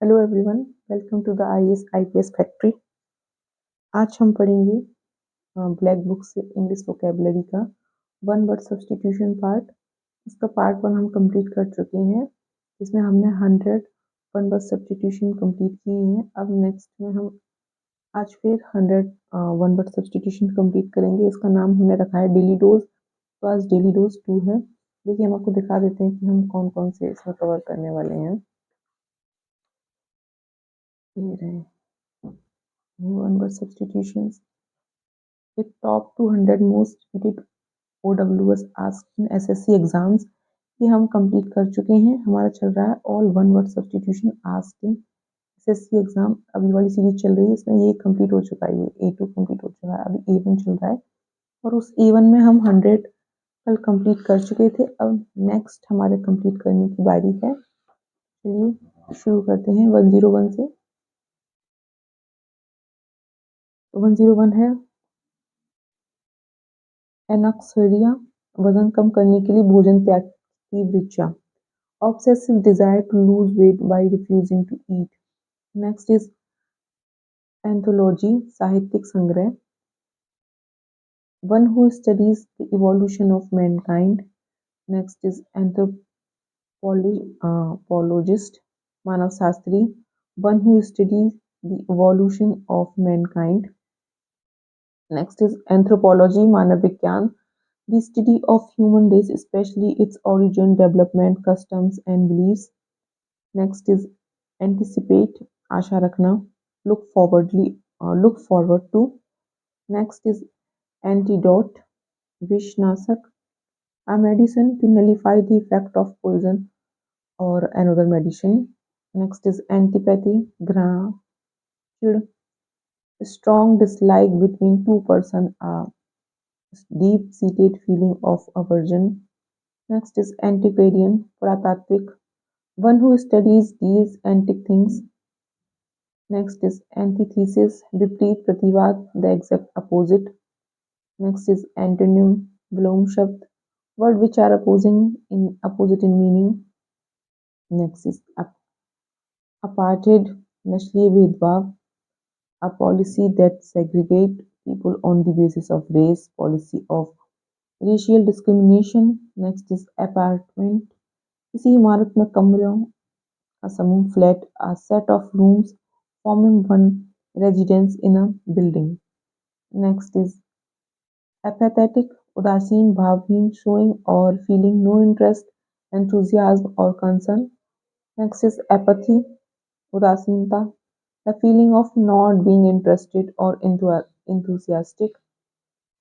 Hello everyone, welcome to the IAS IPS factory. आज हम पढ़ेंगे ब्लैक बुक से इंग्लिश वोकेबलरी का वन वर्ड सब्स्टिट्यूशन पार्ट। इसका पार्ट 1 हम कंप्लीट कर चुके हैं। इसमें हमने 100 वन वर्ड सब्स्टिट्यूशन कंप्लीट किए हैं। अब नेक्स्ट में हम आज फिर 100 वन वर्ड सब्स्टिट्यूशन कंप्लीट करेंगे। इसका नाम हमने रखा है डेली डोज। तो आज डेली डोज 2 है। देखिए, हम आपको दिखा देते हैं कि हम कौन कौन से इसमें कवर करने वाले हैं। ये रहे one word substitutions. The top 200 most repeated OWS asked in SSC exams ये हम कंप्लीट कर चुके हैं। हमारा चल रहा है all one word substitution asked in SSC exam. अभी वाली सीरीज चल रही है, इसमें ये कंप्लीट हो चुका है। ये A2 कंप्लीट हो चुका है, अभी A1 चल रहा है और उस A1 में हम 100 कल कंप्लीट कर चुके थे। अब नेक्स्ट हमारे कंप्लीट करने की बारी है। चलिए शुरू करते हैं 101 से। 101 है एनॉक्सोरिया, वजन कम करने के लिए भोजन त्याग की वृक्षा। Obsessive desire to lose weight by refusing to eat. Next is anthology, साहित्यिक संग्रह. One who studies the evolution of mankind. Next is anthropologist, Manav Shastri. One who studies the evolution of mankind. Next is anthropology, मानव विज्ञान. The study of human race, especially its origin, development, customs and beliefs. Next is anticipate, आशा रखना. Look forward to. Next is antidote, विषनाशक, a medicine to nullify the effect of poison or another medicine. Next is antipathy, घृणा, चिढ़, strong dislike between two person, a deep-seated feeling of aversion. Next is antiquarian, पुरातात्विक, one who studies these antique things. Next is antithesis, विपरीत प्रतिवाद, the exact opposite. Next is antonym, विलोम शब्द, word which are opposite in meaning. Next is apartheid, नस्लीय भेदभाव, a policy that segregate people on the basis of race, policy of racial discrimination. Next is apartment, किसी इमारत में कमरों का समूह, flat, a set of rooms forming one residence in a building. Next is apathetic, उदासीन, भावहीन, showing or feeling no interest, enthusiasm or concern. Next is apathy, उदासीनता, the feeling of not being interested or enthusiastic.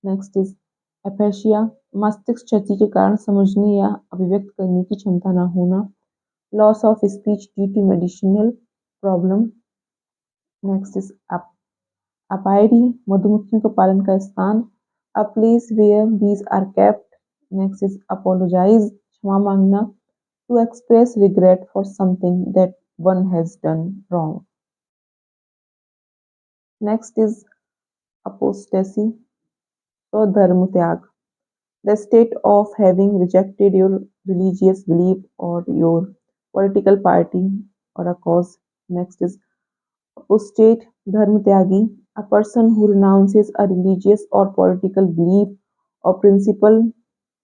Next is aphasia, मस्तिष्क क्षति के कारण समझने या अभिव्यक्त करने की क्षमता न होना, loss of speech due to medicinal problem. Next is apiary, मधुमक्खियों का पालन का स्थान, a place where bees are kept. Next is apologize, क्षमा मांगना, to express regret for something that one has done wrong. Next is apostasy, so धर्म त्याग, the state of having rejected your religious belief or your political party or a cause. Next is apostate, धर्म त्यागी, a person who renounces a religious or political belief or principle.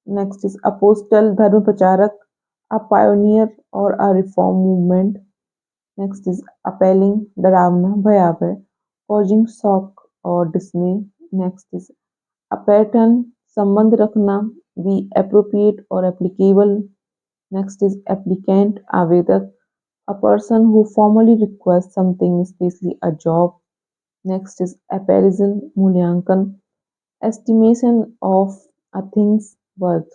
Next is apostle, धर्म प्रचारक, a pioneer or a reform movement. Next is appalling, डरावना, भयावह, causing shock or dismay. Next is a pattern, संबंध रखना, be appropriate or applicable. Next is applicant, आवेदक, a person who formally requests something, especially a job. Next is appraisal, मूल्यांकन, estimation of a thing's worth.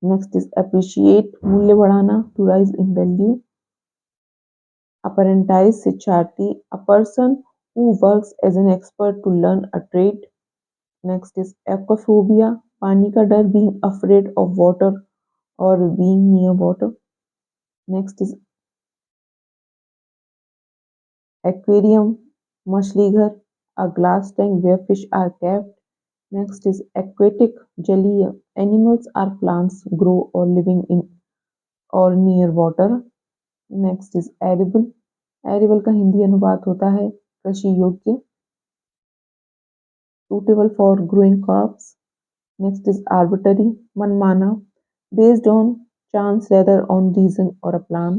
Next is appreciate, मूल्य बढ़ाना, to rise in value. Apprentice, शिक्षार्थी, a person who works as an expert to learn a trade. Next is aquaphobia, पानी का डर, being afraid of water or being near water. Next is aquarium, मछली घर, a glass tank where fish are kept. Next is aquatic, जलीय, animals or plants grow or living in or near water. Next is arable. Arable का हिंदी अनुवाद होता है कृषि योग्य, suitable for growing crops. Next is arbitrary, manmana, based on chance rather on reason or a plan.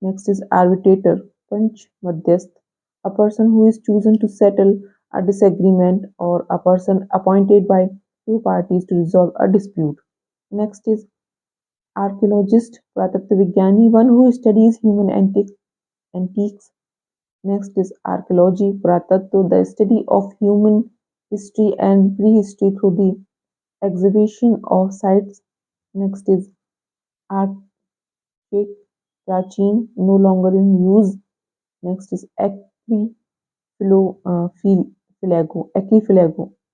Next is arbitrator, panch, madhyasth, a person who is chosen to settle a disagreement or a person appointed by two parties to resolve a dispute. Next is archaeologist, Puratatavigyani, one who studies human antiques. Next is archaeology, Puratattva, the study of human history and prehistory through the exhibition of sites. Next is archaic, prachin, no longer in use. Next is archipelago,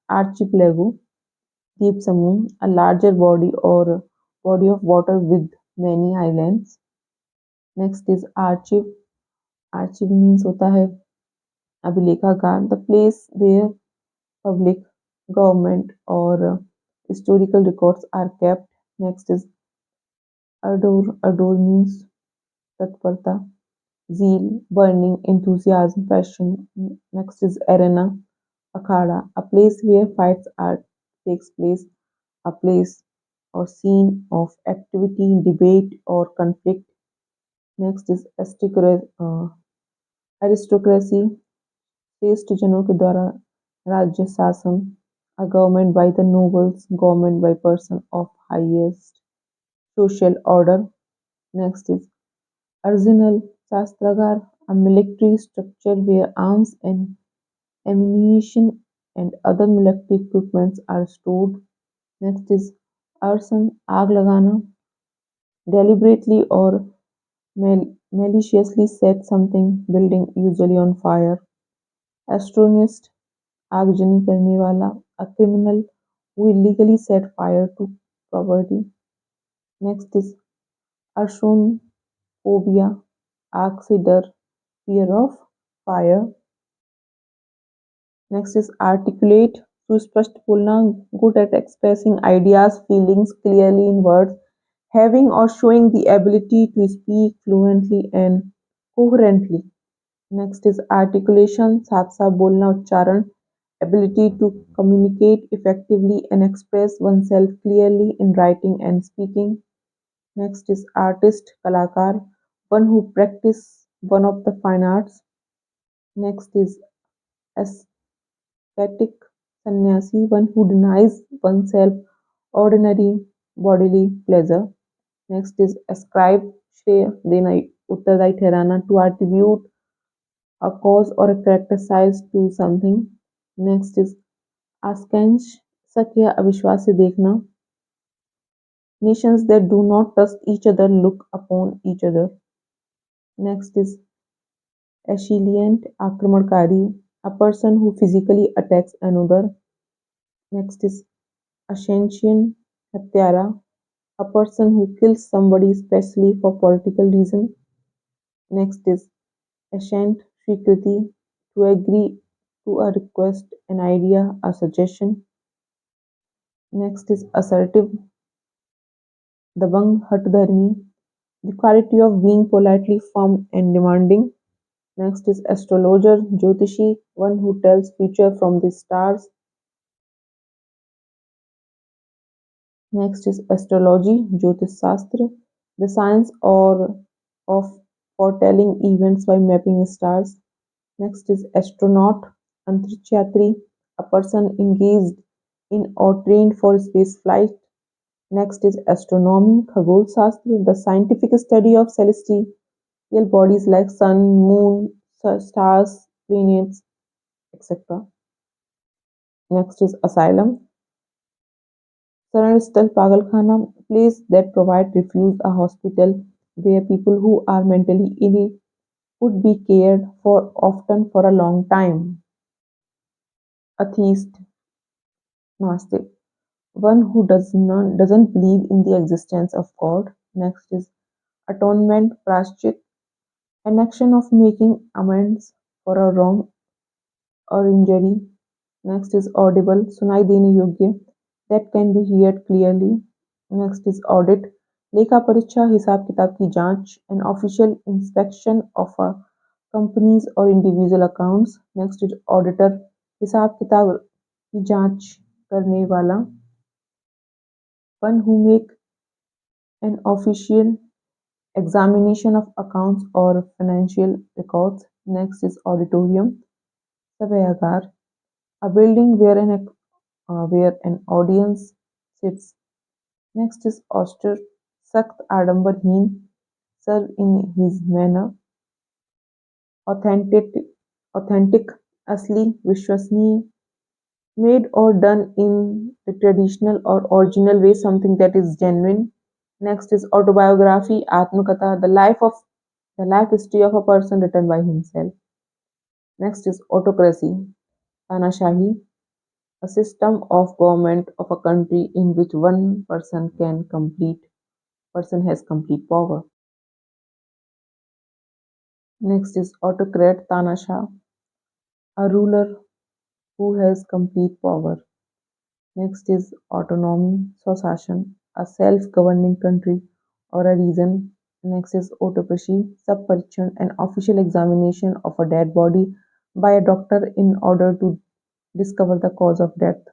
archipelago, deep samoon, a larger body or body of water with many islands. Next is archive. Archive means होता है अभिलेखागार, the place where public, government or historical records are kept. Next is ardor. Ardor means तत्परता, zeal, burning, enthusiasm, passion. Next is arena, akhada, a place where fights are takes place, a place or scene of activity, debate or conflict. Next is aristocracy, श्रेष्ठ जनों के द्वारा राज्य शासन, a government by the nobles, government by person of highest social order. Next is arsenal, shastragar, a military structure where arms and ammunition and other military equipments are stored. Next is arson, आग लगाना, deliberately or maliciously set something building usually on fire. Arsonist, आगजनी करने वाला, a criminal who illegally set fire to property. Next is arsonophobia, आग से डर, fear of fire. Next is articulate, सुस्पष्ट बोलना, good at expressing ideas, feelings clearly in words, having or showing the ability to speak fluently and coherently. Next is articulation, साफ साफ बोलना, उच्चारण, ability to communicate effectively and express oneself clearly in writing and speaking. Next is artist, कलाकार, one who practice one of the fine arts. Next is ascetic, sannyasi, one who denies oneself ordinary bodily pleasure. Next is ascribe, श्रेय देना, उत्तरदायी ठहराना, to attribute a cause or a characterize to something. Next is askance, शक या अविश्वास से देखना, nations that do not trust each other look upon each other. Next is assailant, आक्रमणकारी, a person who physically attacks another. Next is ascension, हत्यारा, a person who kills somebody especially for political reason. Next is assent, स्वीकृति, to agree to a request, an idea, a suggestion. Next is assertive, Dabangg, हठधर्मी, the quality of being politely firm and demanding. Next is astrologer, Jyotishi, one who tells future from the stars. Next is astrology, Jyotish Shastra, the science or of foretelling events by mapping stars. Next is astronaut, Antarikshayatri, a person engaged in or trained for space flight. Next is astronomy, Khagol Shastra, the scientific study of celestial bodies like sun, moon, stars, planets, etc. Next is asylum, Saran Pagalkhana, place that provide refuge, a hospital where people who are mentally ill would be cared for often for a long time. Atheist, Nastic, one who doesn't believe in the existence of God. Next is atonement, Prashchit, an action of making amends for a wrong or injury. Next is audible, सुनाई देने योग्य, that can be heard clearly. Next is audit, लेखा परीक्षा हिसाब किताब की जांच, an official inspection of a company's or individual accounts. Next is auditor, हिसाब किताब की जांच करने वाला, one who make an official examination of accounts or financial records. Next is auditorium, सभागार, a building where an audience sits. Next is austere, सख्त आडंबरहीन, serve in his manner. Authentic, authentic, असली, विश्वसनीय, made or done in the traditional or original way, something that is genuine. Next is autobiography, Atmakatha, the life history of a person written by himself. Next is autocracy, Tanashahi, a system of government of a country in which one person has complete power. Next is autocrat, Tanashah, a ruler who has complete power. Next is autonomy, Swasashan, a self-governing country or a region. Next is autopsy, subparikshan, an official examination of a dead body by a doctor in order to discover the cause of death.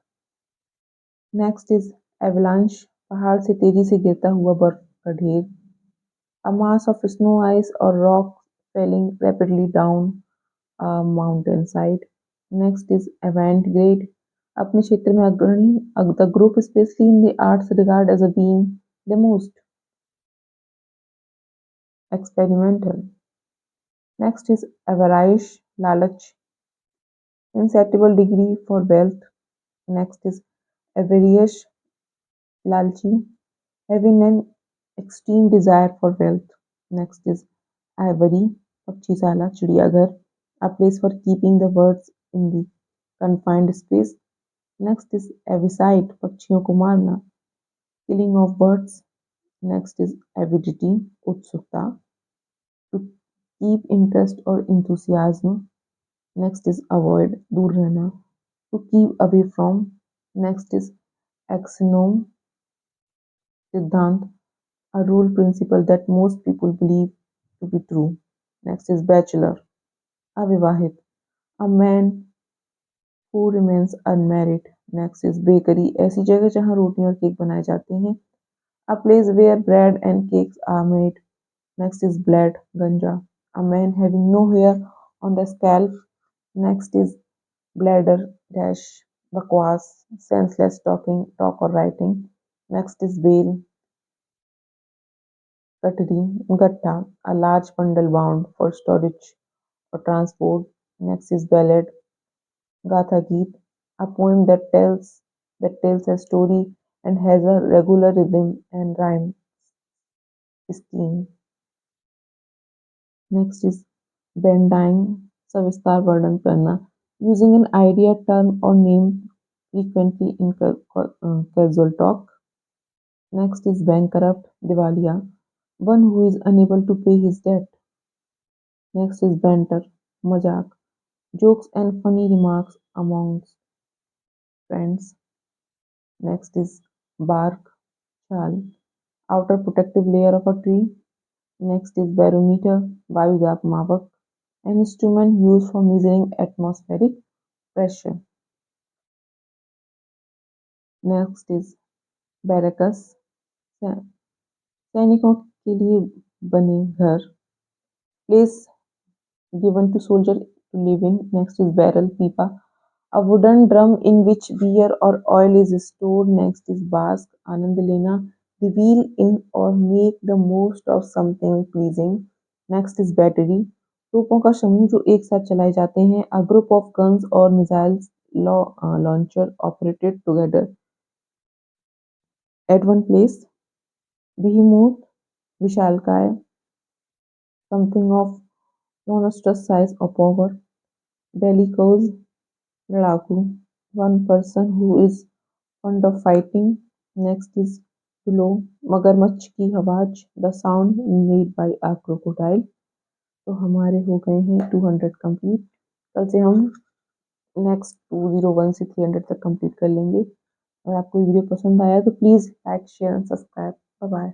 Next is avalanche, पहाड़ से तेजी से गिरता हुआ बर्फ का ढेर. A mass of snow, ice or rock falling rapidly down a mountainside. Next is avant-garde, अपने क्षेत्र में अग्रणी. The group, especially in the arts, regard as a being the most experimental. Next is avarice, लालच, insatiable degree for wealth. Next is avaricious, लालची, having an extreme desire for wealth. Next is aviary, पक्षीशाला, चिड़ियाघर, a place for keeping the birds in the confined space. Next is avicide, पक्षियों को मारना, killing of birds. Next is avidity, उत्सुकता, to keep interest or enthusiasm. Next is avoid, दूर रहना, to keep away from. Next is axiom, सिद्धांत, a rule principle that most people believe to be true. Next is bachelor, अविवाहित, a man who remains unmarried. Next is bakery, ऐसी जगह जहाँ रोटियां और cake बनाए जाते हैं. A place where bread and cakes are made. Next is bled, ganja, a man having no hair on the scalp. Next is bladder dash, bakwas, senseless talk or writing. Next is bale, cutlery, gatta, a large bundle bound for storage or transport. Next is ballad, gatha geet, a poem that tells a story and has a regular rhythm and rhyme scheme. Next is bending, सविस्तार वर्णन करना, using an idea, term or name frequently in casual talk. Next is bankrupt, दिवालिया, one who is unable to pay his debt. Next is banter, मजाक, jokes and funny remarks amongst friends. Next is bark, छाल, outer protective layer of a tree. Next is barometer, वायुदाब मापक, an instrument used for measuring atmospheric pressure. Next is barracks, सैनिकों के लिए बने घर, place given to soldier to live in. Next is barrel, pipa, a wooden drum in which beer or oil is stored. Next is bask, आनंद लेना, revel in or make the most of something pleasing. Next is battery, तोपों का समूह जो एक साथ चलाए जाते हैं. A group of guns or missiles launcher operated together at one place. Behemoth, विशालकाय, something of monstrous size or power. Bellicose, लड़ाकू, one person who is fond of fighting. Next is below, मगरमच्छ की आवाज, the sound made by a crocodile. तो हमारे हो गए हैं 200 कंप्लीट. कल से हम नेक्स्ट 201 से 300 तक कंप्लीट कर लेंगे. अगर आपको वीडियो पसंद आया तो please like share and subscribe. Bye bye.